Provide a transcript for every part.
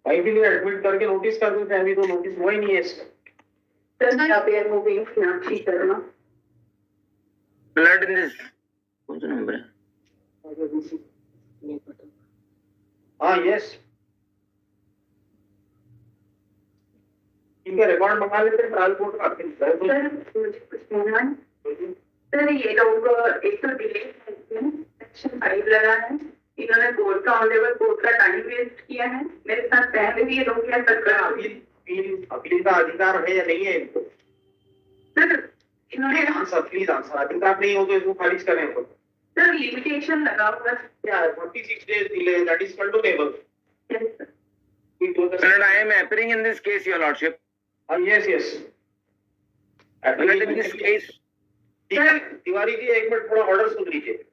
भाई के लिए एडमिट करके नोटिस कर देते हैं, अभी तो नोटिस हुआ ही नहीं है इसका। ब्लड इन दिस कौन सा नंबर है? हाँ यस, इनका रिकॉर्ड मंगा लेते हैं ट्रायल कोर्ट का। सर ये लोग एक तो डिले सेक्शन 5 लगा है, इन्होंने कोर्ट का ऑन लेवल कोर्ट का टाइम वेस्ट किया है। मेरे साथ पहले भी ये लोग क्या कर अपील का अधिकार है या नहीं है इनको? सर इन्होंने आंसर प्लीज आंसर, अधिकार नहीं हो तो इसको खारिज करें। सर लिमिटेशन लगा हुआ क्या है? 46 days delay, that is condonable. Sir, I am appearing in this case, your lordship. Yes yes. Sir, in this case, Tiwari ji एक मिनट थोड़ा ऑर्डर सुन लीजिए।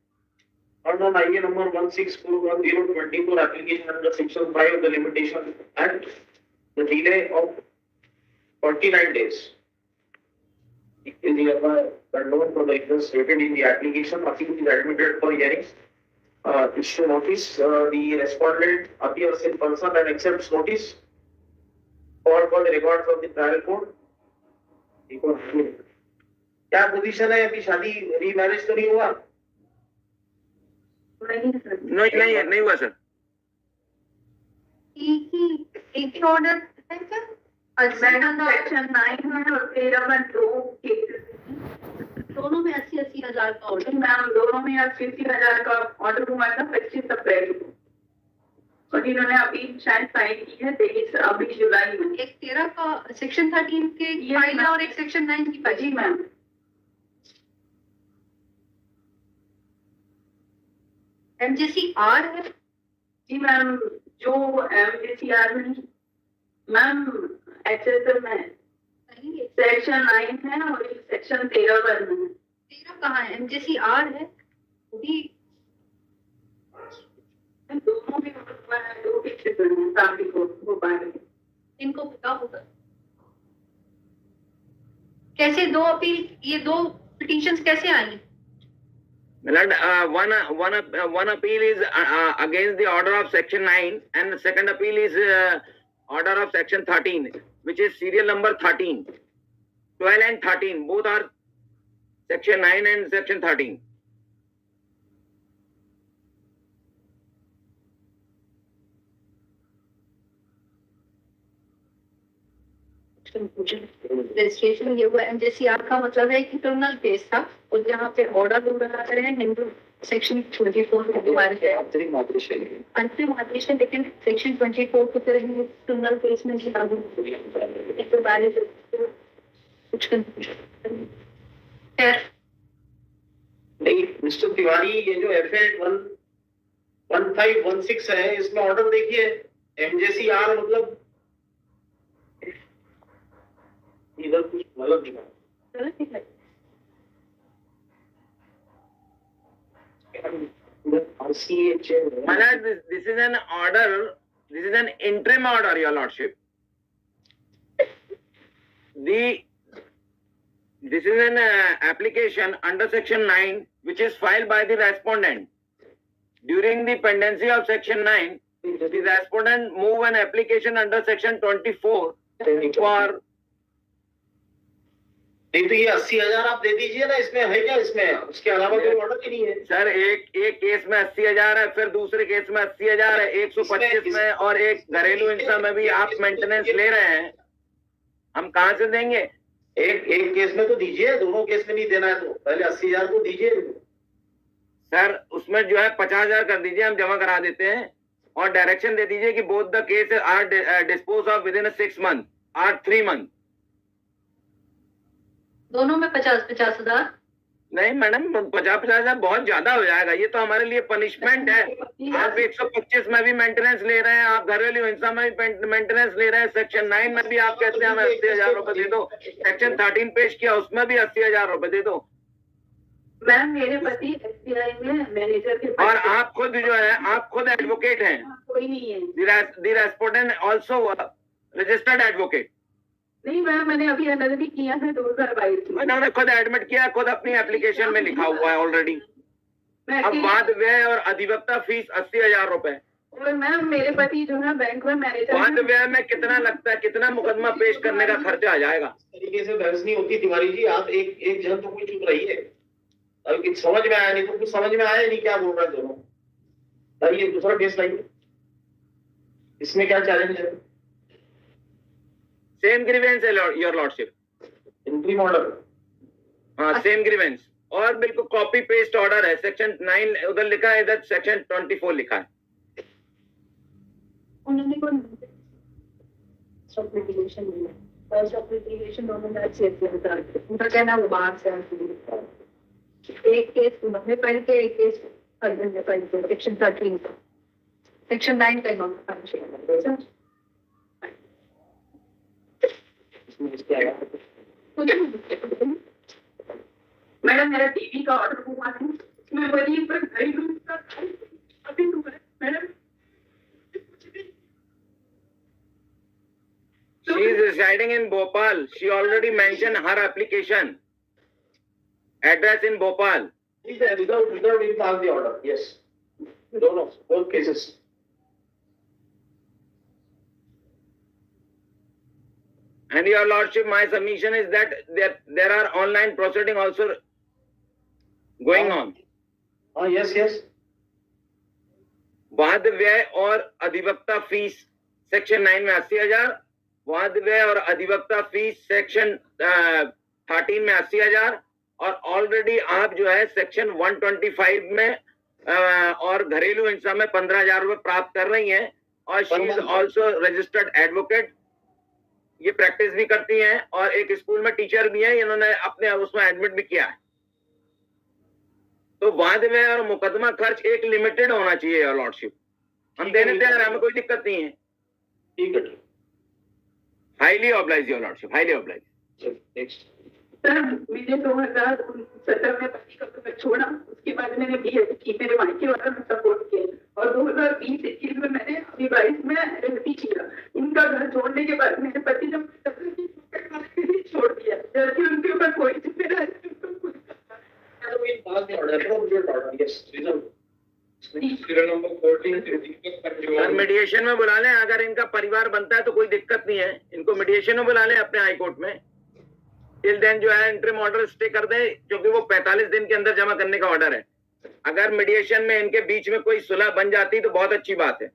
ऑर्डर आइए number 164024 application under section 5 of the limitation act, the delay of 49 days is hereby condoned for the interest stated in the application. Appeal is admitted for hearing. Issue notice. The respondent appears in person and accepts notice. Call for the records of the trial court. क्या position है? अभी शादी remarriage तो नहीं हुआ? नहीं हुआ sir. एक ही ऑर्डर है क्या? सेक्शन 9 है और 13 केसेस दोनों में 80-80 हजार का ऑर्डर। मैम दोनों में 80-80 हजार का ऑर्डर हुआ था 25 अप्रैल को, और इन्होंने अभी शायद साइन की है 23 अभी जुलाई में। एक 13 का सेक्शन 13 के फाइल है और एक सेक्शन 9 की। जी मैम। MJCR है? जी मैम, जो MJCR में मैम HSM है, सेक्शन 9 है और एक सेक्शन 13 पर है। 13 कहाँ है? MJCR है भी, दोनों भी दो पीछे हो पाएंगे। इनको पता होगा कैसे दो अपील, ये दो पिटीशंस कैसे आई? Lord, one appeal is against the order of section 9 and the second appeal is order of section 13, which is serial number 13. 12 and 13 both are section 9 and section 13. Registration ये हुआ MJCR का मतलब है कि criminal case था और जहाँ पे ऑर्डर लोग लगा रहे हैं हिंदू सेक्शन 24 के बारे में अंतरिम आदेश है, लेकिन सेक्शन 24 को फिर क्रिमिनल केस में लागू इसके बारे में कुछ कंफ्यूजन नहीं। मिस्टर तिवारी, ये जो FA 1516 है इसमें ऑर्डर देखिए, MJCR मतलब इधर कुछ गलत दिखा। This is an order, this is an interim order, your lordship. This is an application under section 9 which is filed by the respondent. During the pendency of section 9, the respondent move an application under section 24 for नहीं तो ये 80,000 आप दे दीजिए ना, इसमें है क्या? इसमें उसके अलावा कोई ऑर्डर ही नहीं है सर। एक केस में 80,000 है, फिर दूसरे केस में 80,000 है, 125 में और एक घरेलू हिंसा में भी आप मेंटेनेंस ले रहे हैं। हम कहाँ से देंगे? एक केस में तो दीजिए, दोनों केस में नहीं देना है तो पहले 80,000 तो दीजिए सर। उसमें जो है 50,000 कर दीजिए, हम जमा करा देते हैं और डायरेक्शन दे दीजिए कि both the case are dispose of within 6 months और 3 months। दोनों में 50-50 हजार? नहीं मैडम, 50,000 बहुत ज्यादा हो जाएगा, ये तो हमारे लिए पनिशमेंट है। आप 125 में भी मेंटेनेंस ले रहे हैं, आप घरेलू हिंसा में भी मेंटेनेंस ले रहे हैं, सेक्शन 9 में भी आप कहते हैं हमें 80,000 रुपए दे दो, सेक्शन 13 पेश किया उसमें भी 80,000 रुपए दे दो। मैम मेरे पति SBI में मैनेजर के और आप खुद जो है, आप खुद एडवोकेट हैं। कोई नहीं है। The respondent also registered advocate. नहीं मैम, मैंने अभी अनदर भी किया है 2022 में। उन्होंने खुद एडमिट किया, खुद अपनी एप्लीकेशन में लिखा हुआ है ऑलरेडी। मैं अब वाद व्यय और अधिवक्ता फीस 80,000 रुपए। और मैम मेरे पति जो है बैंक में मैनेजर वाद व्यय में कितना लगता है, कितना मुकदमा पेश करने का खर्चा आ जाएगा? इस तरीके से बहस नहीं होती तिवारी जी, आप एक एक जन तो कोई चुप रही है। अभी कुछ समझ में आया नहीं तो कुछ समझ में आया नहीं क्या बोल रहा है दोनों। ये दूसरा केस लाइए, इसमें क्या चैलेंज है? सेम ग्रीवेंस है योर लॉर्डशिप। इंट्रीम ऑर्डर, हाँ सेम ग्रीवेंस और बिल्कुल कॉपी पेस्ट ऑर्डर है। सेक्शन 9 उधर लिखा है, इधर सेक्शन 24 लिखा है। उन्होंने कोई सब्लिगेशन नहीं है और सब्लिगेशन दोनों में अच्छे से होता है। उनका कहना वो बाहर से एक केस उन्होंने पढ़ के एक केस हस्बैंड ने पढ़ के सेक्शन 13 सेक्शन 9 का इन्होंने मैडम मेरा टीवी का ऑर्डर हुआ है, मैं वही पर घरेलू अभी madam She is residing in Bhopal. She already mentioned her application address in Bhopal. without we pass the order. Yes, dono, both cases. And your lordship, my submission is that there are online proceeding also going on. Yes, yes. वाद व्यय और अधिवक्ता fees section 9 में 80,000, वाद व्यय और अधिवक्ता fees section 13 में 80,000 और ऑलरेडी आप जो है सेक्शन 125 में और घरेलू हिंसा में 15,000 रुपए प्राप्त कर रही हैं। और she is also registered advocate, ये प्रैक्टिस भी करती हैं और एक स्कूल में टीचर भी हैं, इन्होंने अपने उसमें एडमिट भी किया है। तो वाद व्यय और मुकदमा खर्च एक लिमिटेड होना चाहिए योर लॉर्डशिप। हम देने तैयार, हमें कोई दिक्कत नहीं है। ठीक है, highly oblige your lordship, highly oblige. Next sir मैंने 2017 में पति का छोड़ा, उसके बाद मैंने बीएड की, मेरे मायके वालों ने सपोर्ट किया और 2020-21 में मैंने अभी 22 में एलएलबी किया। इनका घर छोड़ने के बाद मेरे पति ने छोड़ दिया, जबकि उनके ऊपर कोई जिम्मेदारी मीडिएशन में बुला लें, अगर इनका परिवार बनता है तो कोई दिक्कत नहीं है, इनको मीडिएशन में बुला लें अपने हाई कोर्ट में। टिल देन जो है इंटरिम ऑर्डर स्टे कर दें, क्योंकि वो 45 दिन के अंदर जमा करने का ऑर्डर है। अगर मीडिएशन में इनके बीच में कोई सुलह बन जाती तो बहुत अच्छी बात है।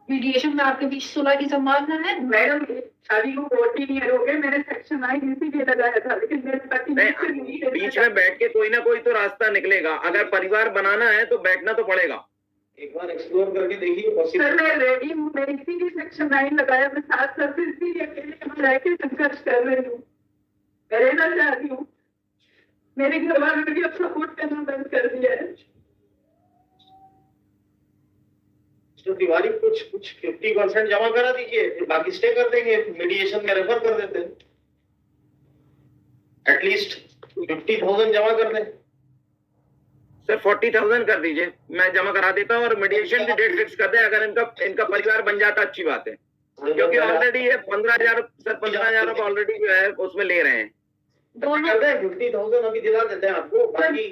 मीडिएशन में आपके बीच सुलह की संभावना है? मैडम शादी को 14 ईयर हो गए, मैंने सेक्शन 9 इसीलिए लगाया था, लेकिन मेरे पति बीच में बैठ के कोई ना कोई तो रास्ता निकलेगा। अगर परिवार बनाना है तो बैठना तो पड़ेगा। एक बार एक्सप्लोर करके देखिए। सर मैं रेडी हूँ, मैं इसीलिए सेक्शन 9 लगाया, मैं 7 साल से इसीलिए अकेले रह के संघर्ष कर रही हूँ, रहना चाहती हूँ। मेरे घर वालों ने भी अब सपोर्ट करना बंद कर दिया है। तो तिवारी कुछ 50% जमा करा दीजिए, फिर बाकी स्टे कर देंगे, मीडिएशन में रेफर कर देते हैं। एटलीस्ट 50,000 जमा कर दें। सर 40,000 कर दीजिए, मैं जमा करा देता हूँ और मीडिएशन की डेट फिक्स कर दें। अगर इनका परिवार बन जाता अच्छी बात है, क्योंकि ऑलरेडी ये 15,000 सर 15,000 रुपये ऑलरेडी जो है उसमें ले रहे हैं। दोनों 50,000 अभी दिला देते हैं आपको, बाकी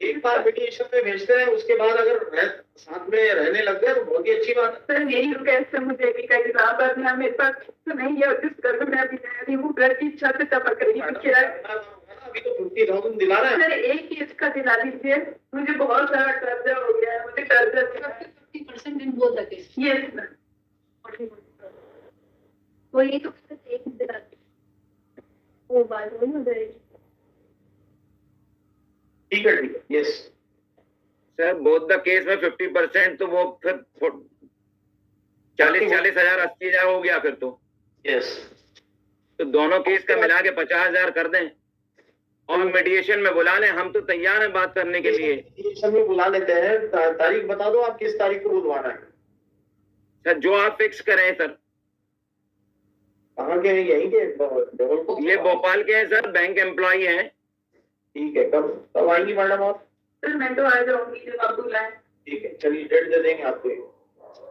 एक बार मीडिएशन में भेजते हैं, उसके बाद अगर साथ में रहने लग गए तो बहुत ही अच्छी बात है। सर मेरी रिक्वेस्ट है, मुझे भी का एग्जाम भरना, मेरे पास तो नहीं है, जिस कर मैं अभी रही हूँ, घर की इच्छा से टपक रही है। अभी तो 50,000 दिला रहे हैं। सर एक केस का दिला दीजिए, मुझे बहुत सारा कर्जा हो गया है, मुझे कर्जा 50% इन बोल सके। यस सर, वो ये तो एक दिला वो बात हो जाएगी। ठीक है, ठीक है, yes sir both the case में 50% तो वो फिर 40,000 80,000 हो गया फिर तो। यस, तो दोनों केस का मिला के 50,000 कर दें और मीडिएशन में बुला लें। हम तो तैयार हैं बात करने के लिए। मीडिएशन में बुला लेते हैं। तारीख बता दो, आप किस तारीख को बुलवाना है? सर जो आप फिक्स करें सर। कहाँ के हैं? यहीं के जबलपुर? ये भोपाल के हैं सर, बैंक एम्प्लॉई हैं। ठीक है, कब आएंगी मैडम आप? सर मैं तो आ जाऊंगी जब आप बुलाएं। ठीक है, चलिए डेट दे देंगे आपको।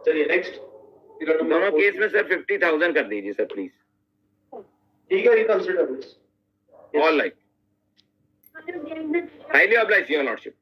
चलिए नेक्स्ट। दोनों केस में सर 50,000 कर दीजिए सर प्लीज। ठीक है, reconsider please. All right. Highly obliged, your lordship.